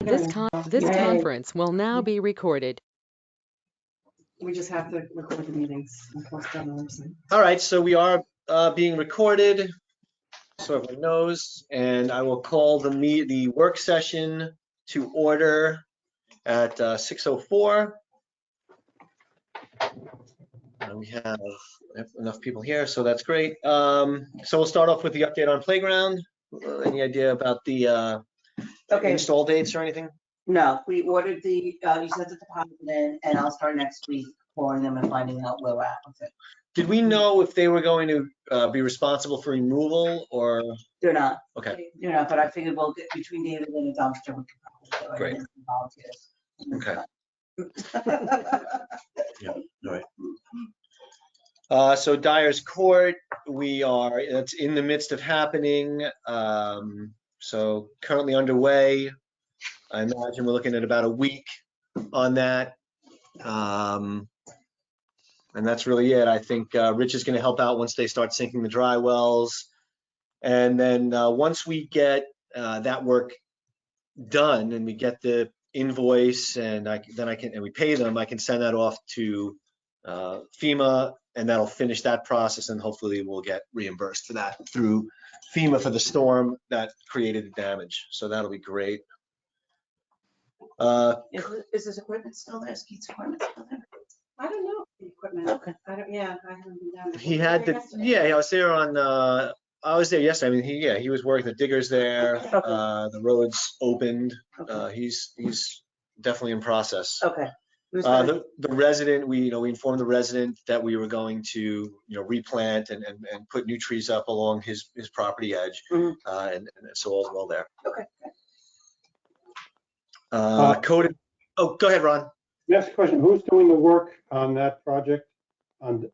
This conference will now be recorded. We just have to record the meetings and post on the website. All right, so we are being recorded, so everyone knows, and I will call the work session to order at 6:04. We have enough people here, so that's great. So we'll start off with the update on playground. Any idea about the install dates or anything? No, we ordered you sent the deposit in, and I'll start next week pouring them and finding out where we're at with it. Did we know if they were going to be responsible for removal or? They're not. Okay. They're not, but I figured we'll get between David and the dumpster. We can probably Great. get some volunteers. Okay. Yeah, all right. So Dyer's Court, it's in the midst of happening. So currently underway. I imagine we're looking at about a week on that. And that's really it. I think Rich is going to help out once they start sinking the dry wells. And then once we get that work done and we get the invoice and we pay them, I can send that off to FEMA, and that'll finish that process, and hopefully we'll get reimbursed for that through FEMA for the storm that created the damage. So that'll be great. Is this equipment still there? Is Keith's equipment still there? I don't know the equipment. Okay. I haven't been down. He had I was there I was there yesterday. I mean, he was working, the diggers there, Okay. the roads opened. Okay. He's definitely in process. Okay. The resident, we informed the resident that we were going to, replant and put new trees up along his property edge. Mhm. And so all's well there. Okay. Code. Oh, go ahead, Ron. Next question, who's doing the work on that project on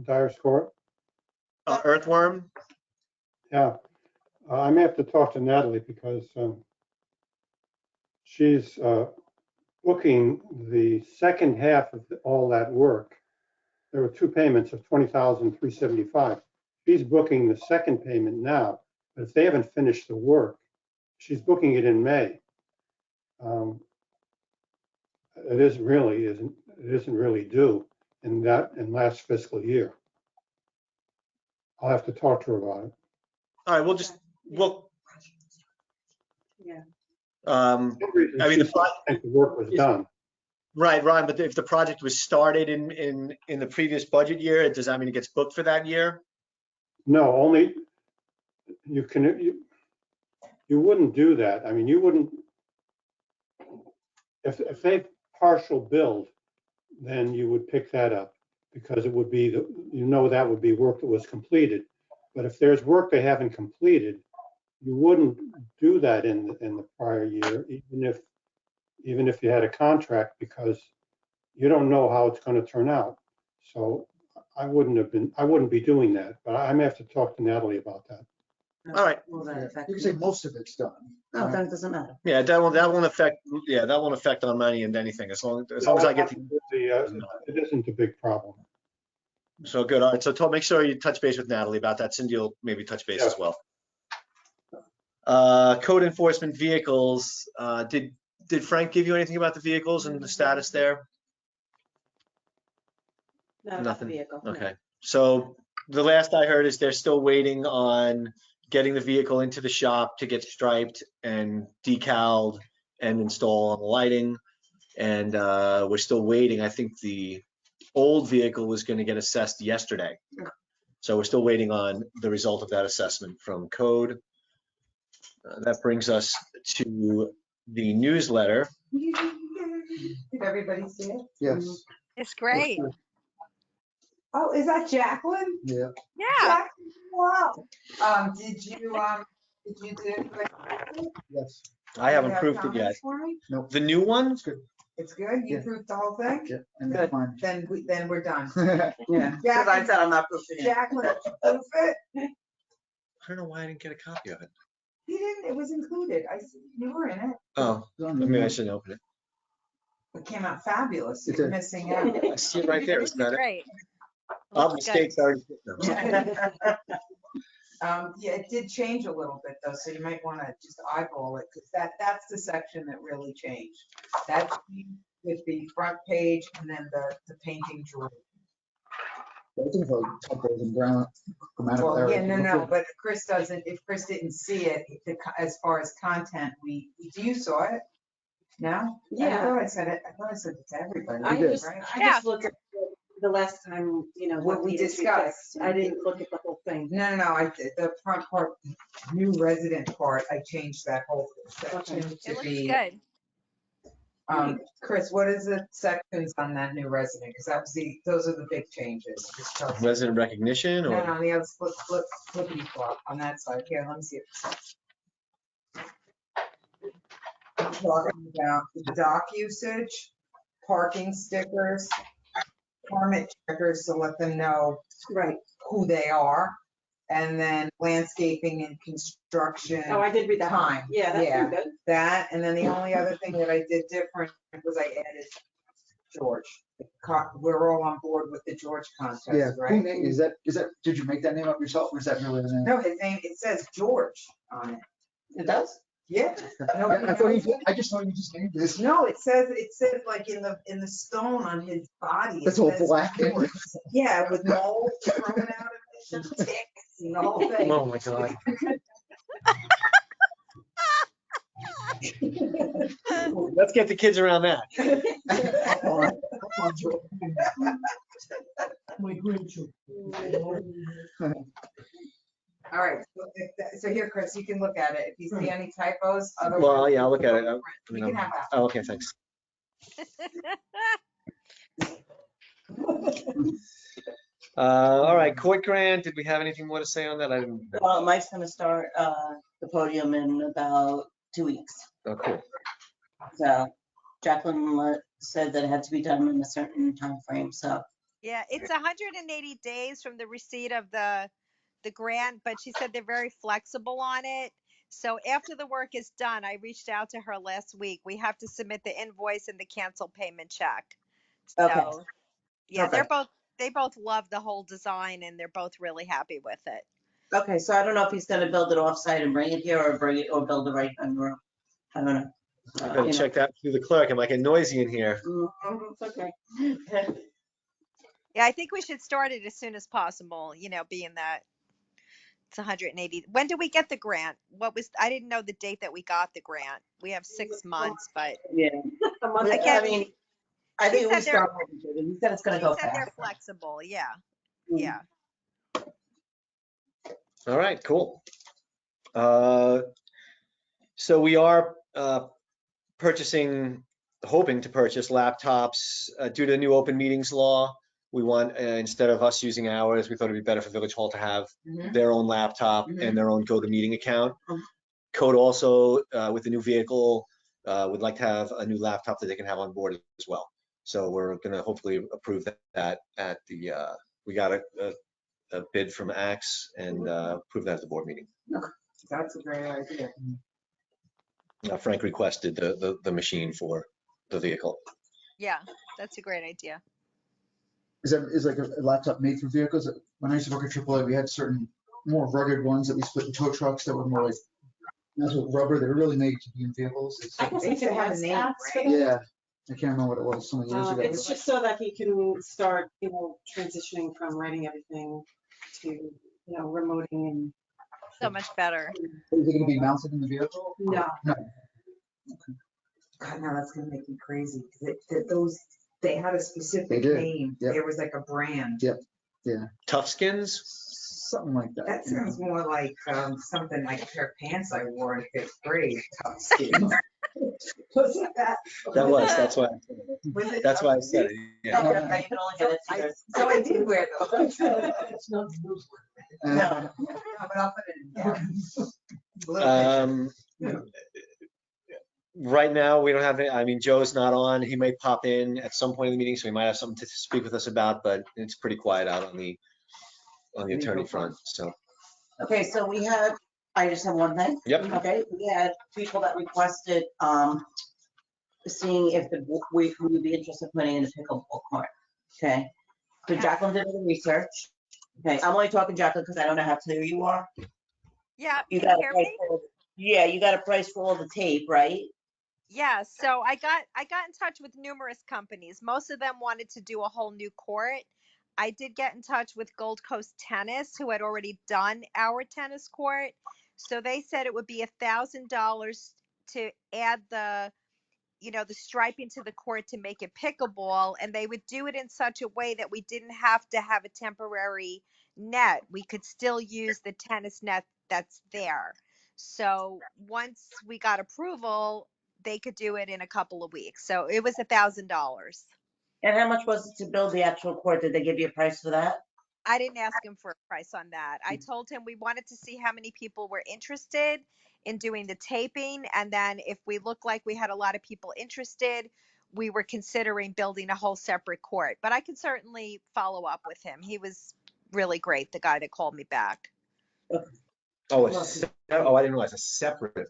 Dyer's Court? Earthworm. Yeah, I may have to talk to Natalie because she's booking the second half of all that work. There were two payments of $20,375. She's booking the second payment now, but if they haven't finished the work, she's booking it in May. It isn't really due in last fiscal year. I'll have to talk to her about it. All right, Yeah. I mean, the work was done. Right, Ron, but if the project was started in the previous budget year, does that mean it gets booked for that year? No, only you wouldn't do that. I mean, you wouldn't, if they partial billed, then you would pick that up because it would be, that would be work that was completed. But if there's work they haven't completed, you wouldn't do that in the prior year, even if you had a contract, because you don't know how it's going to turn out. So I wouldn't be doing that, but I may have to talk to Natalie about that. All right. Will that affect You can say most of it's done. No, that doesn't matter. Yeah, that won't affect on money and anything as long as I get it isn't a big problem. So good. All right. So make sure you touch base with Natalie about that. Cindy will maybe touch base as well. Code enforcement vehicles. Did Frank give you anything about the vehicles and the status there? No, Nothing. The vehicle. Okay. So the last I heard is they're still waiting on getting the vehicle into the shop to get striped and decaled and install on the lighting. And we're still waiting. I think the old vehicle was going to get assessed yesterday. So we're still waiting on the result of that assessment from Code. That brings us to the newsletter. Did everybody see it? Yes. It's great. Oh, is that Jacqueline? Yeah. Yeah. Jacqueline, wow. Did you do it? Yes. I haven't You have proofed it yet. comments for me? No. The new one? It's good. It's good? You Yeah. proofed the whole thing? Yeah. And that's fine. Then we're done. Yeah, because I said I'm not proofing it. Jacqueline, did you proof it? I don't know why I didn't get a copy of it. You didn't, it was included. You were in it. Oh, maybe I shouldn't open it. It came out fabulous. It You're did. missing out. I see it right there. Isn't that it? Great. Oh, Looks mistakes already. No. Yeah, it did change a little bit though, so you might want to just eyeball it, because that's the section that really changed. That changed with the front page and then the painting drawing. I think like typos and grammatical Well, errors. yeah, no, but Chris doesn't, if Chris didn't see it, as far as content, do you saw it? No? Yeah. I thought I said it to everybody. I did. just, I just looked at the last time, What we needed to be discussed. fixed. I didn't look at the whole thing. No, I did, the front part, new resident part, I changed that whole section Okay. to It looks be. good. Chris, what is the sections on that new resident? Because that was those are the big changes. Just tell us. Resident recognition No, or? on the other flippity flop on that side. Here, let me see it. Talking about the dock usage, parking stickers, permit checkers to let them know Right. who they are, and then landscaping and construction. Oh, I did read that. Time. Yeah, that's Yeah. pretty good. That, and then the only other thing that I did different was I added George. We're all on board with the George contest, Yeah, right? is that, did you make that name up yourself or is that really the name? No, his name, it says George on it. It does? Yeah. I thought you did, I just thought you just named this. No, it says like in the stone on his body. it It's all says black. George. Yeah, with mold growing out of it, and ticks and the whole thing. Oh, my God. Let's get the kids around that. My grandchildren. All right, so here, Chris, you can look at it. If you see any typos, otherwise. Well, yeah, I'll look at it. You can have that. Oh, okay, thanks. All right, court grant, did we have anything more to say on that? I didn't. Well, Mike's gonna start, the podium in about 2 weeks. Oh, cool. So Jacqueline said that it had to be done in a certain time frame. So Yeah, it's 180 days from the receipt of the grant, but she said they're very flexible on it. So after the work is done, I reached out to her last week. We have to submit the invoice and the cancel payment check. So Okay. yeah, Okay. they both love the whole design and they're both really happy with it. okay, so I don't know if he's gonna build it offsite and bring it here or build it right in the room. I don't know. I gotta check that through the clerk. It might get noisy in here. It's okay. Yeah, I think we should start it as soon as possible, being that it's 180. When did we get the grant? I didn't know the date that we got the grant. We have 6 months, but Yeah. A month I ago. can't- I mean, I think She we said start. He said it's gonna she go said they're fast. flexible. Yeah. Mm. Yeah. All right, cool. So we are hoping to purchase laptops due to the new open meetings law. We want, instead of us using ours, we thought it'd be better for Village Hall to have Mhm. their own laptop Mhm. and their own GoToMeeting account. Mhm. Code also, with the new vehicle, would like to have a new laptop that they can have on board as well. So we're gonna hopefully approve that at the, we got a bid from Axe and approve that at the board meeting. That's a great idea. Frank requested the machine for the vehicle. Yeah. That's a great idea. Is like a laptop made for vehicles? When I used to work at AAA, we had certain more rugged ones that we split in tow trucks that were more like, that's what rubber, they were really made to be in vehicles. It's I like- guess They if should it have a has name, apps for right? them. Yeah, I can't remember what it was some years ago. It's just so that he can start, transitioning from writing everything to, remoting and. So much better. Is it gonna be mounted in the vehicle? No. God, no, that's gonna make me crazy. 'Cause they had a specific They did, name. yep. There was like a brand. Toughskins? Something like that. That sounds more like something like a pair of pants I wore in 5th grade. Tough skin. Wasn't that? That's why. Was it? That's why I said it. No, Yeah. you can only get it to yours. So I did wear those. Uh, No, but I'll put it in. Yeah. Right now, we don't have any, I mean, Joe's not on. He may pop in at some point in the meeting, so he might have something to speak with us about, but it's pretty quiet out on the attorney front, so. Okay, so I just have one thing. Yep. Okay, we had people that requested, seeing if we would be interested in putting in a pickleball court. Okay, so Jacqueline did the research Okay, I'm only talking, Jacqueline, because I don't know how clear you are. Yeah, You can got you a hear price me? for, yeah, you got a price for all the tape, right? Yeah, so I got in touch with numerous companies. Most of them wanted to do a whole new court. I did get in touch with Gold Coast Tennis, who had already done our tennis court. So they said it would be $1,000 to add the striping to the court to make it pickleball, and they would do it in such a way that we didn't have to have a temporary net. We could still use the tennis net that's there. So once we got approval, they could do it in a couple of weeks. So it was $1,000. And how much was it to build the actual court? Did they give you a price for that? I didn't ask him for a price on that. I told him we wanted to see how many people were interested in doing the taping. And then if we looked like we had a lot of people interested, we were considering building a whole separate court. But I can certainly follow up with him. He was really great, the guy that called me back. Oh, I didn't realize a separate.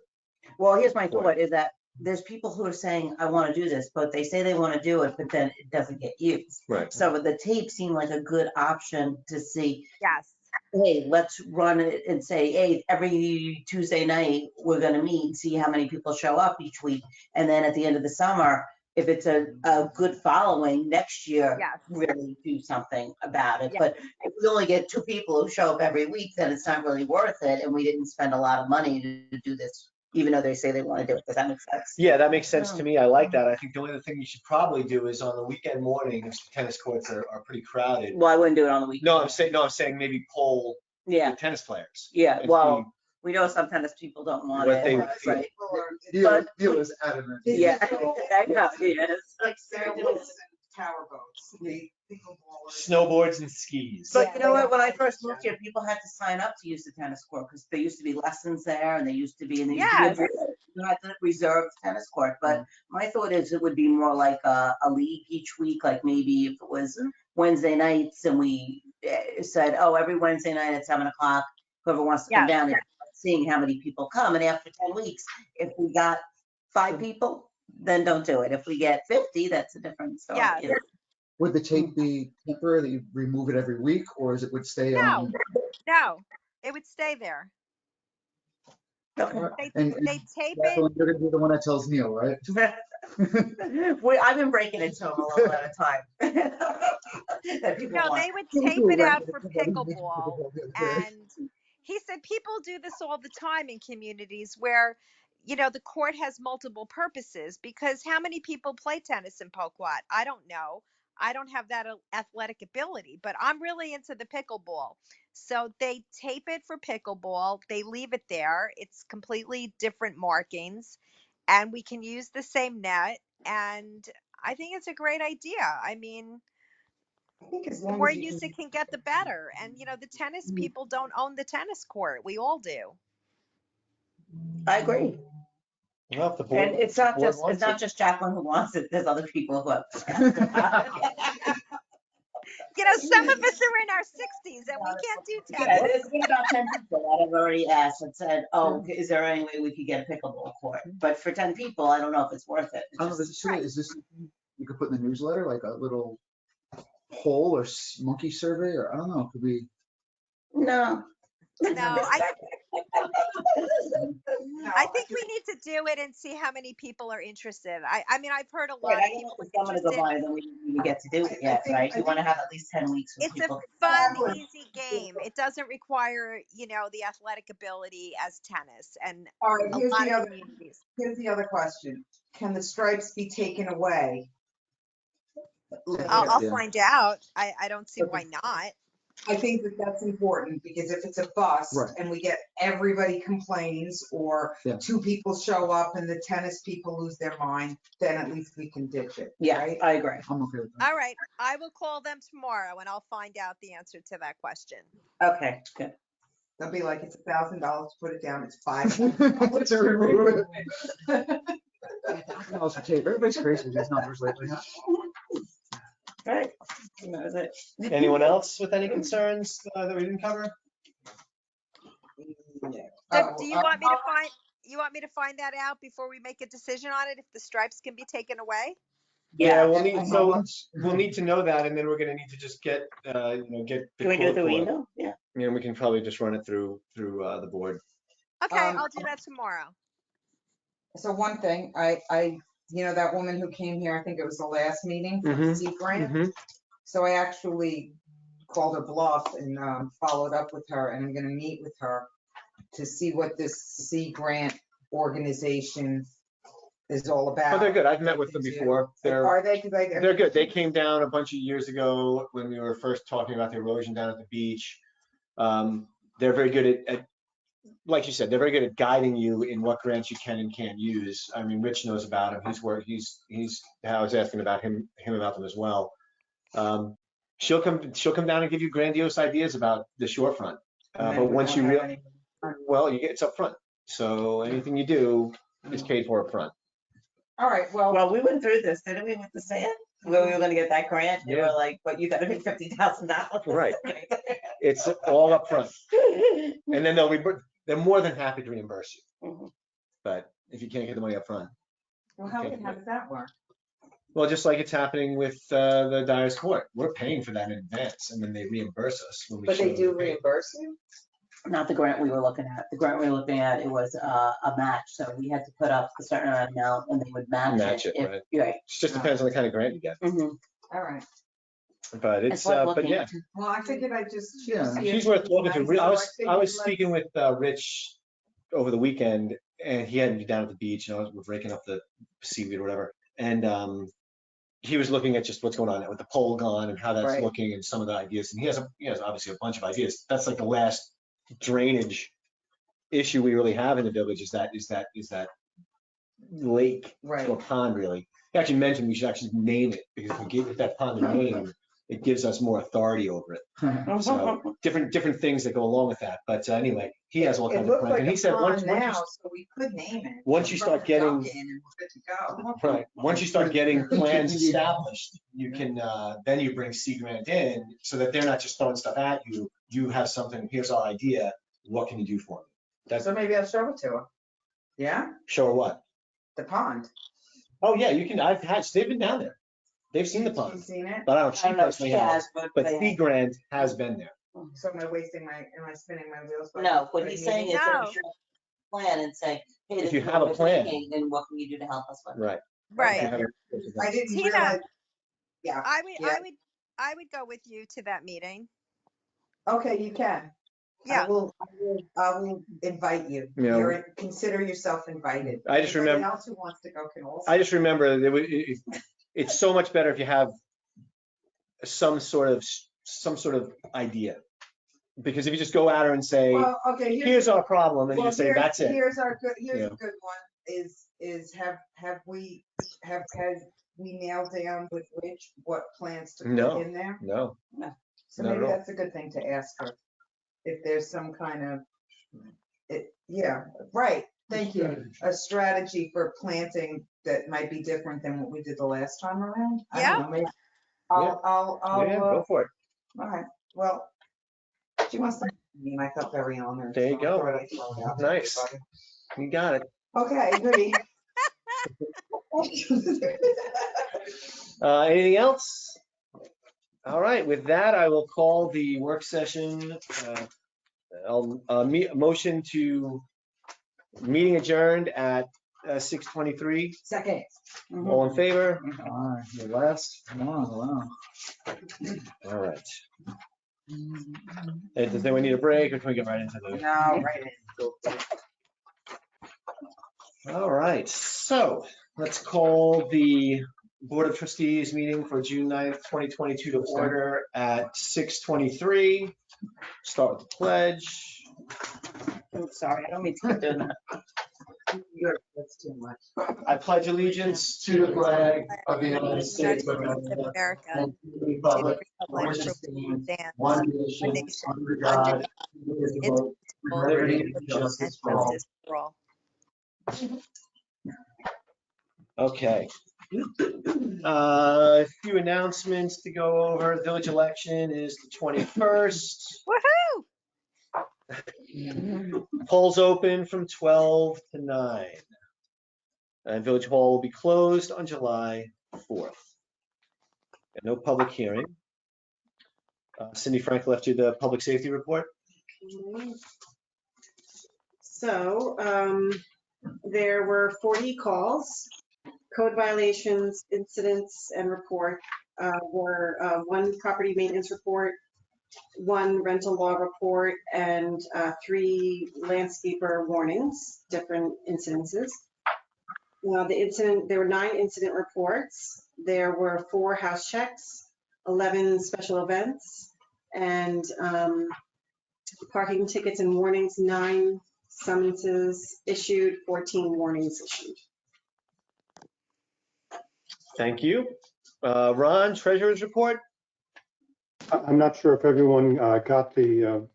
Well, here's my Court. thought, is that there's people who are saying, I want to do this, but they say they want to do it, but then it doesn't get used. Right. So the tape seemed like a good option to see, Yes. hey, let's run it and say, hey, every Tuesday night, we're gonna meet, see how many people show up each week. And then at the end of the summer, if it's a good following, next year, Yes. really do something about it. Yes. But if we only get 2 people who show up every week, then it's not really worth it, and we didn't spend a lot of money to do this, even though they say they want to do it. Does that make sense? Yeah, that makes sense to me. I like that. I think the only other thing you should probably do is on the weekend mornings, tennis courts are pretty crowded. Well, I wouldn't do it on the weekend. No, I'm saying maybe poll Yeah, the tennis players. yeah, and well, we know sometimes people don't want What it, they right? feel. Neil is adamant. Yeah, I know, he is. Like sailboats and power boats, the pickleballers. Snowboards and skis. But you know what, when I first moved here, people had to sign up to use the tennis court, because there used to be lessons there, and they used to be, and Yes. you had to reserve the tennis court. But my thought is it would be more like a league each week, like maybe if it was Wednesday nights and we said, oh, every Wednesday night at 7 o'clock, whoever wants to come Yes. down, and seeing how many people come. And after 10 weeks, if we got 5 people, then don't do it. If we get 50, that's a different story. Yes. You know? Would the tape be temporary, that you remove it every week, or is it would stay No. on? No, it would stay there. Okay. And They tape it. Jacqueline, you're gonna be the one that tells Neil, right? I've been breaking it to him a little at a time. That people No, want. they would tape it out for pickleball. And he said people do this all the time in communities where, the court has multiple purposes, because how many people play tennis in Poquat? I don't know. I don't have that athletic ability, but I'm really into the pickleball. So they tape it for pickleball. They leave it there. It's completely different markings, and we can use the same net. And I think it's a great idea. I mean, I think as the long more as you use can. it can get, the better. And the tennis people don't own the tennis court. We all do. I agree. Well, if the board, And it's not board just, wants it's not it. just Jacqueline who wants it. There's other people who have. Some of us are in our 60s and we can't do Yeah, tennis. there's been about 10 people that have already asked and said, oh, is there any way we could get a pickleball court? But for 10 people, I don't know if it's worth it. It's I don't know, just- is this something you could put in the newsletter, like a little poll or monkey survey, or I don't know, could we? No. No, No, I think we need to do it and see how many people are interested. I mean, I've heard a lot Right, I of don't people know if it's gonna go interested. by, then we get to do it yet, think- right? I You wanna think- have at least 10 weeks with It's a people. fun, Exactly. easy game. It doesn't require, the athletic ability as tennis, and All right, a here's lot the of other, communities. here's the other question. Can the stripes be taken away? I'll Yeah. find out. I don't see why not. I think that that's important, because if it's a bust Right. and we get everybody complains, or Yeah. 2 people show up and the tennis people lose their mind, then at least we can ditch it. Yeah, right? I agree. I'm okay with that. All right, I will call them tomorrow and I'll find out the answer to that question. Okay, good. They'll be like, it's $1,000 to put it down, it's $5. To remove it. $1,000 for tape. Everybody's crazy with these numbers lately, huh? Right. That was it. Anyone else with any concerns that we didn't cover? Do you want me to find that out before we make a decision on it, if the stripes can be taken away? Yeah, Yeah. we'll need, And so once- we'll need to know that, and then we're gonna need to just get, get. the Can we do it quote through for email? Yeah. Yeah, we can probably just run it through the board. Okay, I'll do that tomorrow. So one thing, that woman who came here, I think it was the last meeting for the Sea Grant. So I actually called her bluff and followed up with her, and I'm gonna meet with her to see what this Sea Grant organization is all about. Oh, they're good. I've met with them before. Are they? They're good. They came down a bunch of years ago when we were first talking about the erosion down at the beach. They're very good at, like you said, they're very good at guiding you in what grants you can and can't use. I mean, Rich knows about him. I was asking about him about them as well. She'll come down and give you grandiose ideas about the shorefront. But once you it's up front. So anything you do is paid for up front. All right, well, Well, we went through this, didn't we, with the sand? Where we were gonna get that grant, they Yeah. were like, but you gotta pay $50,000. Right. It's all up front. And then they're more than happy to reimburse you. Mhm. But if you can't get the money up front. well, how does that work? Well, just like it's happening with the Dyer's Court. We're paying for that in advance, and then they reimburse us when we But show they them do we paid. reimburse you? Not the grant we were looking at. The grant we were looking at, it was a match, so we had to put up a certain amount and they would match it. Right. Right. It just depends on the kind of grant you get. Mhm. All right. But it's, worth but looking yeah, into. Well, I figured I'd just. Yeah. she's worth talking to. I was figured speaking with Rich over the weekend, and he had to be down at the beach, and we're breaking up the seaweed or whatever. And he was looking at just what's going on with the pole gone and how that's Right. looking and some of the ideas. And he has obviously a bunch of ideas. That's like the last drainage issue we really have in the village is that lake Right. or pond really. He actually mentioned we should actually name it because if we give that pond a name, it gives us more authority over it. So different things that go along with that. But anyway, he has all It kinds of looks plans. like And he a said pond once now, so we could name it. once you start Put a duck getting- in and we're good to go. right, once you start getting plans established, you can then you bring Sea Grant in so that they're not just throwing stuff at you. You have something. Here's our idea. What can you do for me? So maybe I'll show it to her. Yeah, Show her what? the pond. Oh yeah, you can. They've been down there. They've seen the You've pond, seen it? but I I don't. She don't know, personally she has. has, But they Sea have. Grant has been there. So am I spinning my wheels? by No, what putting he's it saying in? is No. that we should plan and say, hey, If this you is have what a we're plan. thinking, and what can you do to help us with it? Right. Right. I didn't Tina. realize. Yeah. I would go with you to that meeting. Okay, you can. Yeah. I will invite you. Yeah. Consider yourself invited. I just Anybody remember- else who wants to go can also. I just remember it's so much better if you have some sort of idea. Because if you just go at her and say, Well, okay, here's our problem, and you well, just say, that's it. Here's a Yeah. good one, is have we nailed down with Rich what plans to No. put in there? No. So Not at maybe all. that's a good thing to ask her. If there's some kind of, yeah, right, thank you. A strategy for planting that might be different than what we did the last time around. I don't know, maybe. I'll, Yeah, go for it. all right, well, she wants to, I felt very honored. There you so I go. thought I'd throw it out to Nice. everybody. You got it. Okay, agree. Anything else? All right, with that, I will call the work session, motion to meeting adjourned at 6:23. Second. All in favor? All right. The last. Wow. All right. Does anyone need a break, or can we get right into the? No, right. All right, so let's call the Board of Trustees meeting for June 9th, 2022 to order at 6:23. Start with the pledge. I'm sorry, I don't mean to keep doing that. That's too much. I pledge allegiance To the flag of the United United States of States of America America, and to the to the republic for republic which for it which stands, it stands, one nation, under God, indivisible, with liberty and justice for all. justice for all. Okay. A few announcements to go over. Village election is the 21st. Woohoo! Polls open from 12 to 9. And Village Hall will be closed on July 4th. And no public hearing. Cindy Frank left you the public safety report. Okay. So, there were 40 calls. Code violations, incidents, and report were 1 property maintenance report, 1 rental law report, and 3 landscaper warnings, different incidences. There were 9 incident reports. There were 4 house checks, 11 special events, and parking tickets and warnings, 9 summonses issued, 14 warnings issued. Thank you. Ron, treasurer's report. I'm not sure if everyone got the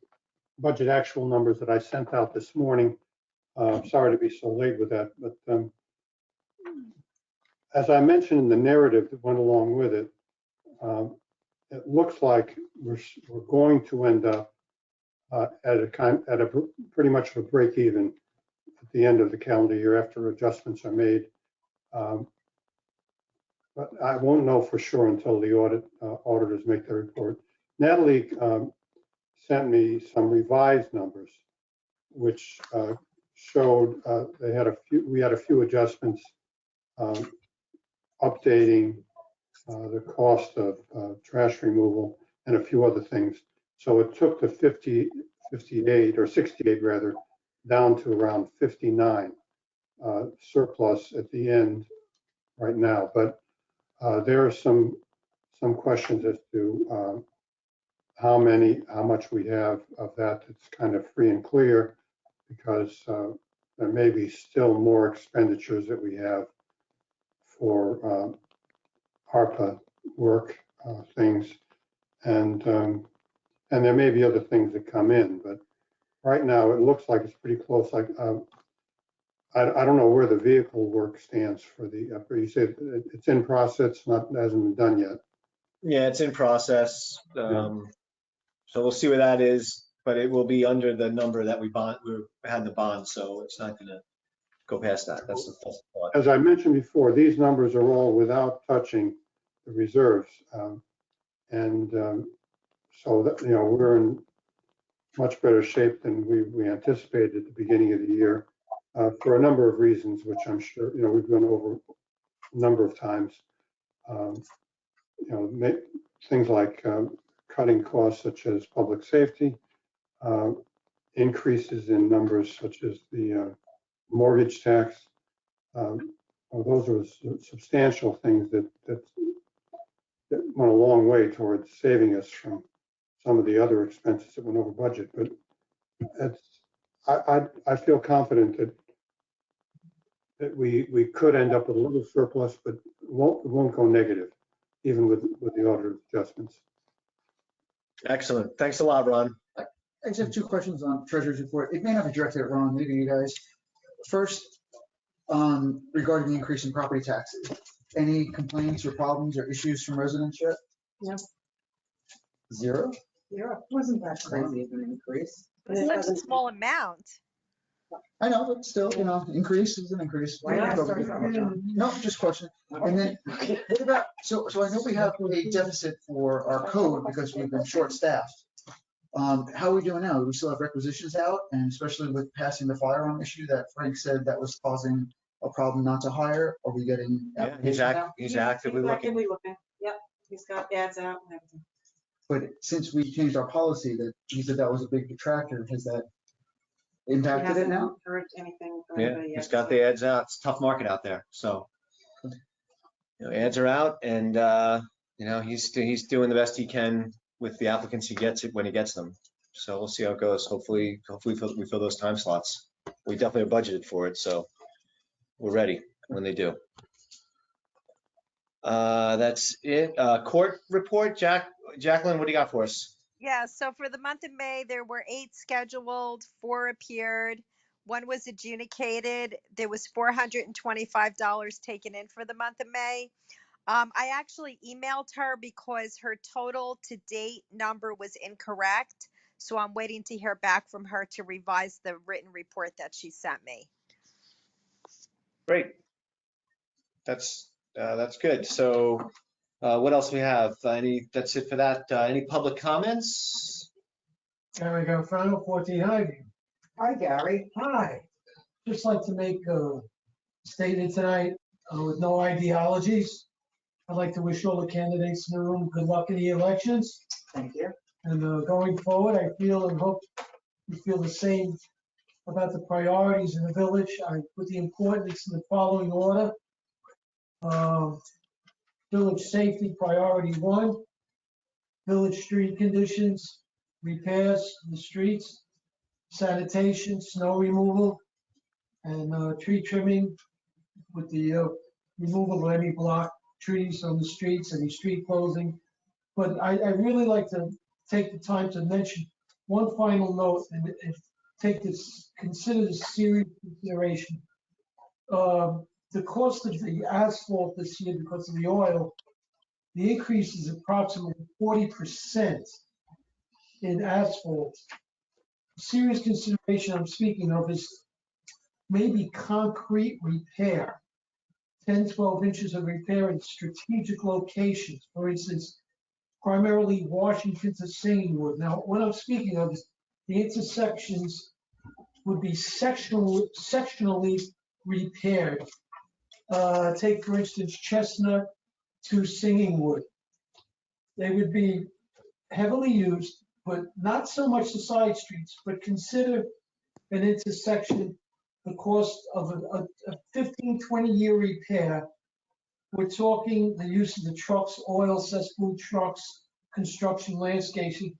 budget actual numbers that I sent out this morning. Sorry to be so late with that, but as I mentioned in the narrative that went along with it, it looks like we're going to end up at a pretty much of a break even at the end of the calendar year after adjustments are made. But I won't know for sure until the auditors make their report. Natalie sent me some revised numbers, which showed we had a few adjustments, updating the cost of trash removal and a few other things. So it took the 58 or 68 rather down to around 59 surplus at the end right now. But there are some questions as to how much we have of that that's kind of free and clear, because there may be still more expenditures that we have for ARPA work things, and there may be other things that come in, but right now it looks like it's pretty close. Like I don't know where the vehicle work stands for the. You said it's in process, hasn't been done yet. Yeah, it's in process. So we'll see where that is, but it will be under the number that we had the bond, so it's not going to go past that. That's the thought. As I mentioned before, these numbers are all without touching the reserves, so that, we're in much better shape than we anticipated at the beginning of the year for a number of reasons, which I'm sure we've gone over a number of times. Things like cutting costs such as public safety, increases in numbers such as the mortgage tax. Those are substantial things that went a long way towards saving us from some of the other expenses that went over budget. But I feel confident that we could end up with a little surplus, but it won't go negative, even with the auditor adjustments. Excellent. Thanks a lot, Ron. I just have 2 questions on treasurer's report. It may not be directed at Ron, maybe you guys. First, regarding the increase in property taxes, any complaints or problems or issues from residents yet? No. 0? Yeah, it wasn't that crazy of an increase. It's such a small amount. I know, but still, increase is an increase. Why not start something? No, just question. And then, what about, so I know we have a deficit for our code because we've been short-staffed. How are we doing now? Do we still have requisitions out? And especially with passing the firearm issue that Frank said that was causing a problem not to hire, are we getting Yeah, he's actively looking. Yep, he's got ads out and everything. But since we changed our policy, that he said that was a big detractor, has that impacted it now? Heard anything from Yeah, anybody yet, he's got so. the ads out. It's a tough market out there. So, ads are out, and he's doing the best he can with the applicants he gets when he gets them. So we'll see how it goes. Hopefully we fill those time slots. We definitely are budgeted for it, so we're ready when they do. That's it. Court report, Jacqueline, what do you got for us? Yeah, so for the month of May, there were 8 scheduled, 4 appeared, 1 was adjudicated. There was $425 taken in for the month of May. I actually emailed her because her total to date number was incorrect. So I'm waiting to hear back from her to revise the written report that she sent me. Great. That's That's good. So what else we have? That's it for that. Any public comments? Gary Garofano, 14 Highview. Hi, Gary. Hi. Just like to make a statement tonight with no ideologies. I'd like to wish all the candidates in the room good luck in the elections. Thank you. And going forward, I feel and hope you feel the same about the priorities in the village. I put the importance in the following order. Village safety, priority 1. Village street conditions, repairs, the streets, sanitation, snow removal, and tree trimming with the removal of any block trees on the streets, any street closing. But I really like to take the time to mention one final note and consider this serious consideration. The cost of the asphalt this year because of the oil, the increase is approximately 40% in asphalt. Serious consideration I'm speaking of is maybe concrete repair, 10, 12 inches of repair in strategic locations. For instance, primarily Washington to Singingwood. Now, what I'm speaking of is the intersections would be sectionally repaired. Take, for instance, Chestnut to Singingwood. They would be heavily used, but not so much the side streets, but consider an intersection, the cost of a 15, 20-year repair. We're talking the use of the trucks, oil cesspool trucks, construction, landscaping.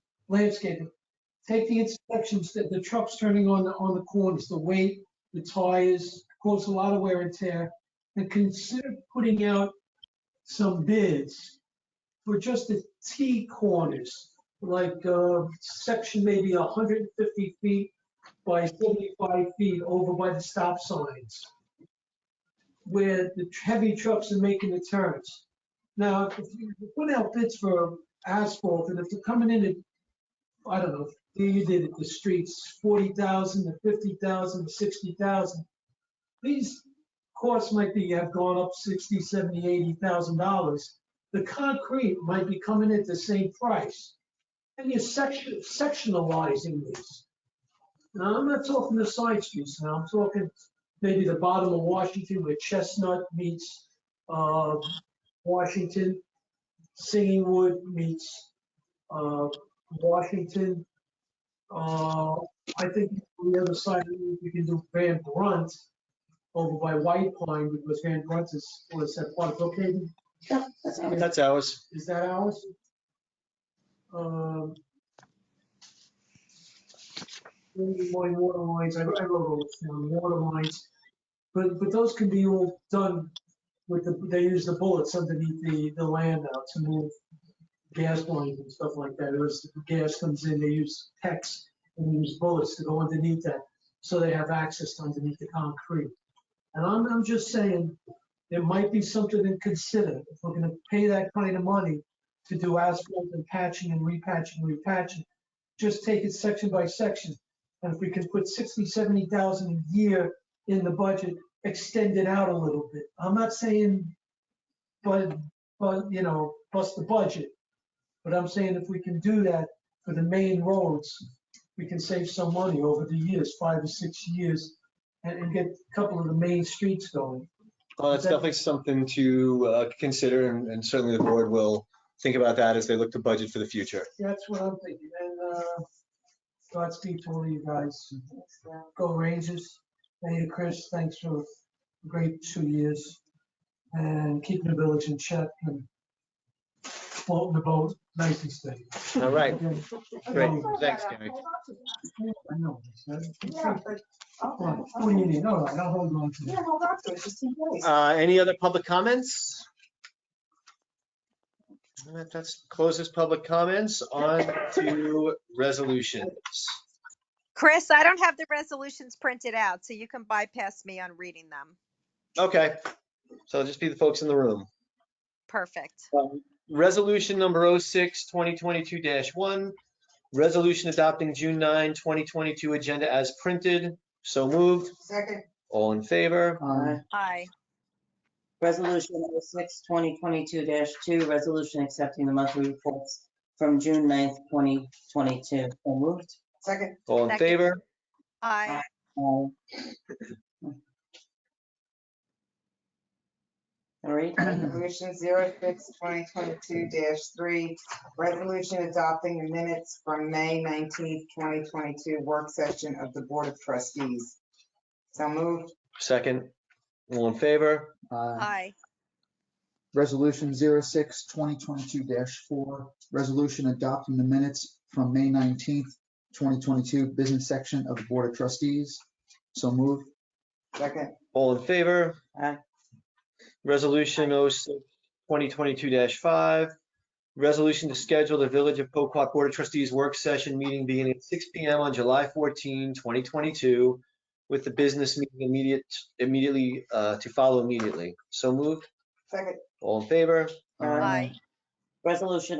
Take the intersections, the trucks turning on the corners, the weight, the tires, cause a lot of wear and tear, and consider putting out some bids for just the T corners, like section maybe 150 feet by 75 feet over by the stop signs, where the heavy trucks are making the turns. Now, if you put out bids for asphalt, and if they're coming in at, I don't know, you did it, the streets, 40,000 to 50,000 to 60,000, these costs might be have gone up 60, 70, $80,000. The concrete might be coming at the same price, and you're sectionalizing these. Now, I'm not talking the side streets now. I'm talking maybe the bottom of Washington where Chestnut meets Washington, Singingwood meets Washington. I think on the other side, we can do Van Brunt over by White Pine because Van Brunt is, what is that, part of Brookhaven? Yeah, that's how That's ours. Is that ours? Water lines, I wrote all this down, water lines. But those can be all done with they use the bullets underneath the land out to move gas lines and stuff like that. As the gas comes in, they use PEX and use bullets to go underneath that so they have access to underneath the concrete. And I'm just saying, there might be something to consider if we're going to pay that kind of money to do asphalt and patching and repatching. Just take it section by section. And if we can put 60, 70,000 a year in the budget, extend it out a little bit. I'm not saying, but you know, plus the budget. But I'm saying if we can do that for the main roads, we can save some money over the years, 5 or 6 years, and get a couple of the main streets going. Well, that's definitely something to consider, and certainly the board will think about that as they look to budget for the future. That's what I'm thinking. And Godspeed to all you guys. Go Rangers. Hey, Chris, thanks for a great 2 years and keeping the village in check and floating the boat nice and steady. All right, Okay. great. Thanks, Gary. I know. What do you need? All right, I'll hold on to Yeah, it. hold on to it, just in case. Any other public comments? That closes public comments. On to resolutions. Chris, I don't have the resolutions printed out, so you can bypass me on reading them. Okay, so it'll just be the folks in the room. Perfect. Resolution number 06-2022-1, resolution adopting June 9, 2022 agenda as printed. So moved. Second. All in favor? Aye. Resolution 06-2022-2, resolution accepting the monthly reports from June 9th, 2022. So moved. Second. All in Second. favor? Aye. All right. Resolution 06-2022-3, resolution adopting the minutes from May 19th, 2022 work session of the Board of Trustees. So moved. Second. All in favor? Aye. Resolution 06-2022-4, resolution adopting the minutes from May 19th, 2022, business section of the Board of Trustees. So moved. Second. All in favor? Aye. Resolution 06-2022-5, resolution to schedule the Village of Poquat Board of Trustees work session meeting beginning at 6 PM on July 14, 2022, with the business meeting immediately to follow immediately. So moved. Second. All in favor? Aye. Resolution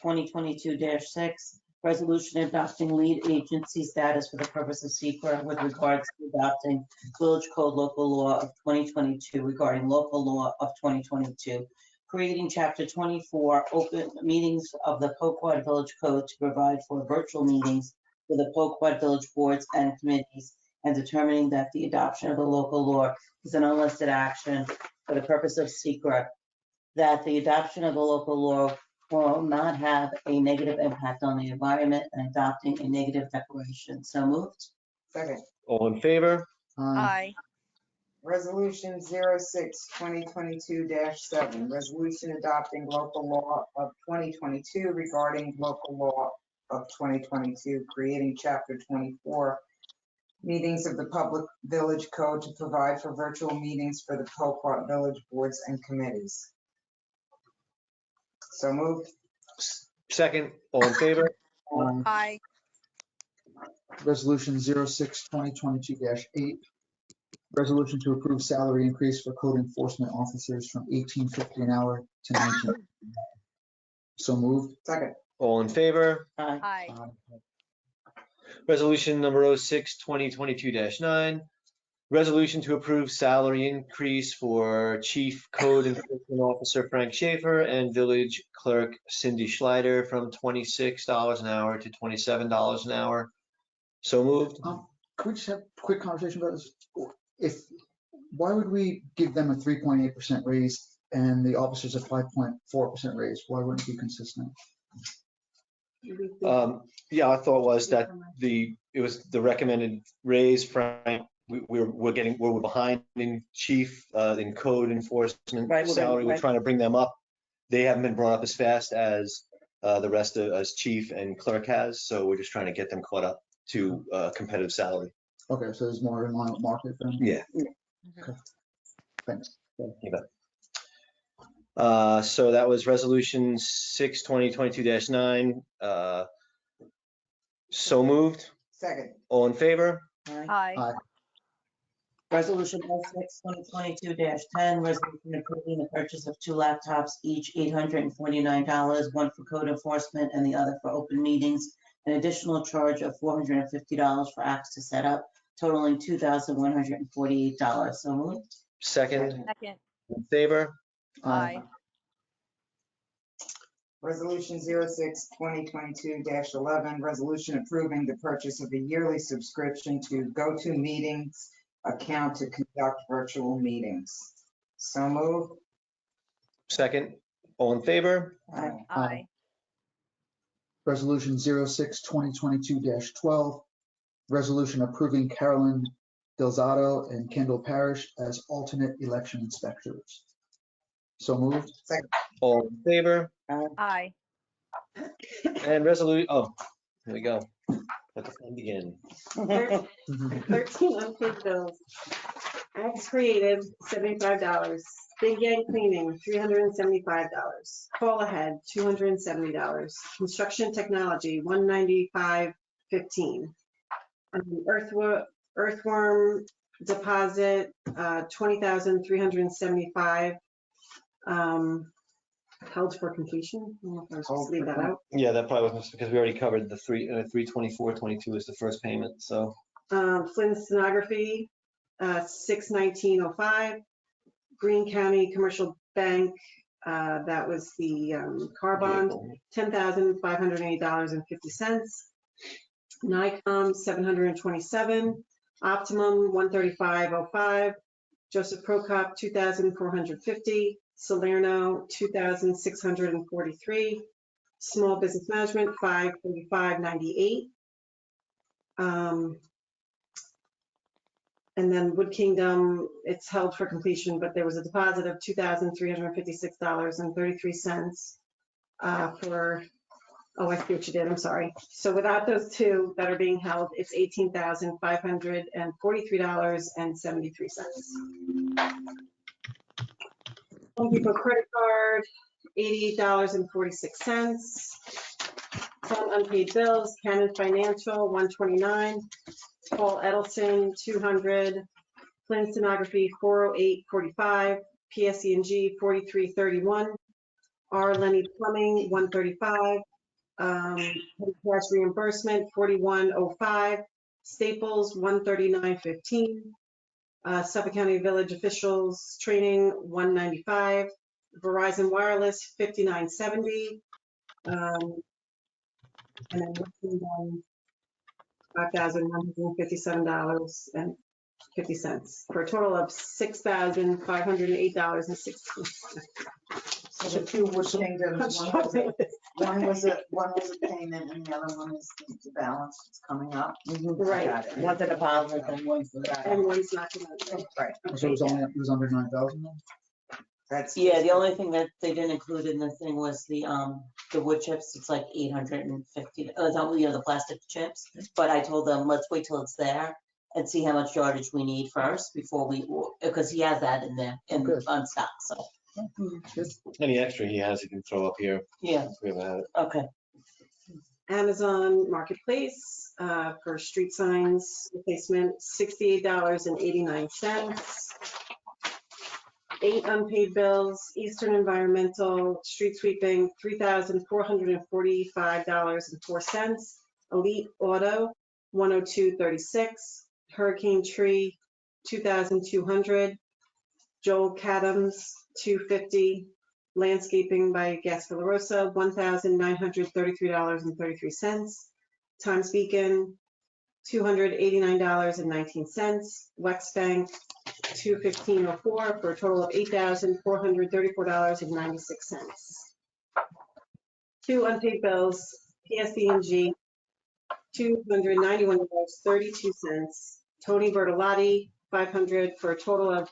06-2022-6, resolution adopting lead agency status for the purpose of secret with regards to adopting Village Code Local Law of 2022 regarding local law of 2022, creating Chapter 24, open meetings of the Poquat Village Code to provide for virtual meetings for the Poquat Village boards and committees, and determining that the adoption of the local law is an unlisted action for the purpose of secret, that the adoption of the local law will not have a negative impact on the environment, and adopting a negative declaration. So moved. Second. All in favor? Aye. Resolution 06-2022-7, resolution adopting local law of 2022 regarding local law of 2022, creating Chapter 24, meetings of the Public Village Code to provide for virtual meetings for the Poquat Village boards and committees. So moved. Second. All in favor? Aye. Resolution 06-2022-8, resolution to approve salary increase for code enforcement officers from $18.50 an hour to $19. So moved. Second. All in favor? Aye. Aye. Resolution number 06-2022-9, resolution to approve salary increase for Chief Code Enforcement Officer Frank Schaefer and Village Clerk Cindy Schleider from $26 an hour to $27 an hour. So moved. Can we just have a quick conversation about this? Why would we give them a 3.8% raise and the officers a 5.4% raise? Why wouldn't it be consistent? Yeah, our thought was that it was the recommended raise. Frank, we're behind in chief in code enforcement Right, salary. We're right. trying to bring them up. They haven't been brought up as fast as the rest of as chief and clerk has, so we're just trying to get them caught up to competitive salary. Okay, so there's more in line with market then? Yeah. Okay. Thanks. You bet. So that was resolution 6-2022-9. So moved. Second. All in favor? Aye. Resolution 06-2022-10, resolution approving the purchase of 2 laptops, each $849, one for code enforcement and the other for open meetings, an additional charge of $450 for apps to set up, totaling $2,148. So moved. Second. Second. In favor? Aye. Resolution 06-2022-11, resolution approving the purchase of a yearly subscription to GoToMeetings account to conduct virtual meetings. So moved. Second. All in favor? Aye. Resolution 06-2022-12, resolution approving Carolyn Delzato and Kendall Parrish as alternate election inspectors. So moved. All in favor? Aye. And here we go. Let the fun begin. 13 unpaid bills. Acts Creative, $75. Big Yang Cleaning, $375. Call Ahead, $270. Construction Technology, $195.15. Earthworm Deposit, $20,375. Held for completion. I don't know if I was supposed to leave that out. Yeah, that probably was because we already covered the 324.22 is the first payment. So Flynn Stenography, $619.05. Greene County Commercial Bank, that was the car bond, $10,508.50. Nikon, $727. Optimum, $135.05. Joseph Prokop, $2,450. Salerno, $2,643. Small Business Management, $545.98. And then Wood Kingdom, it's held for completion, but there was a deposit of $2,356.33 for, oh, I see what you did, I'm sorry. So without those two that are being held, it's $18,543.73. Home Depot credit card, $88.46. 10 unpaid bills, Canon Financial, $129. Paul Edelson, $200. Flynn Stenography, $408.45. PSE&G, $43.31. R. Lenny Plumbing, $135. Cash reimbursement, $41.05. Staples, $139.15. Suffolk County Village Officials Training, $195. Verizon Wireless, $59.70. And then working on $5,157.50 for a total of $6,508.60. So the two were changes. One was a payment and the other one is the balance that's coming up. Right. Got it. One's a deposit and one's the. And one's not gonna. Right. So it was under 9,000 then? That's. Yeah, the only thing that they didn't include in the thing was the wood chips. It's like 850, the plastic chips. But I told them, let's wait till it's there and see how much yardage we need first before because he has that in there on stock, so. Any extra he has, he can throw up here. Yeah, We haven't had it. okay. Amazon Marketplace for street signs replacement, $68.89. 8 unpaid bills, Eastern Environmental Street Sweeping, $3,445.04. Elite Auto, $102.36. Hurricane Tree, $2,200. Joel Cadams, $250. Landscaping by Gasper LaRosa, $1,933.33. Times Beacon, $289.19. Wex Bank, $215.04 for a total of $8,434.96. 2 unpaid bills, PSE&G, $291.32. Tony Bertolotti, $500 for a total of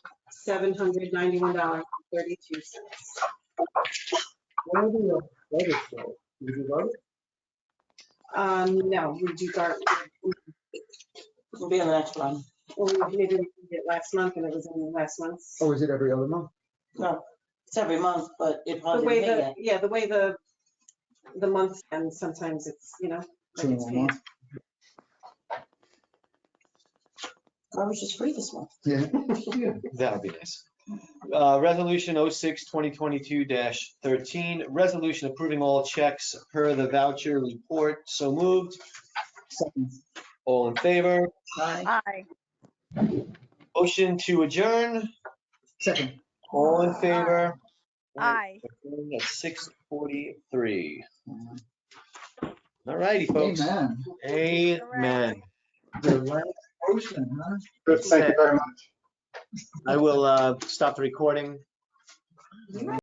$791.32. No, we do garbage. We'll be on the next one. Well, we maybe we did it last month and it was in the last month's. Oh, is it every other month? No, it's every month, but it The probably way didn't pay yet. the way the months and sometimes it's, like Two in it's one paid. month? Garbage is free this month. Yeah. That would be nice. Resolution 06-2022-13, resolution approving all checks per the voucher report. So moved. All in favor? Aye. Motion to adjourn. Second. All in favor? Aye. At 6:43. All righty, folks. Amen. Amen. The last motion, huh? Chris, thank you very much. I will stop the recording.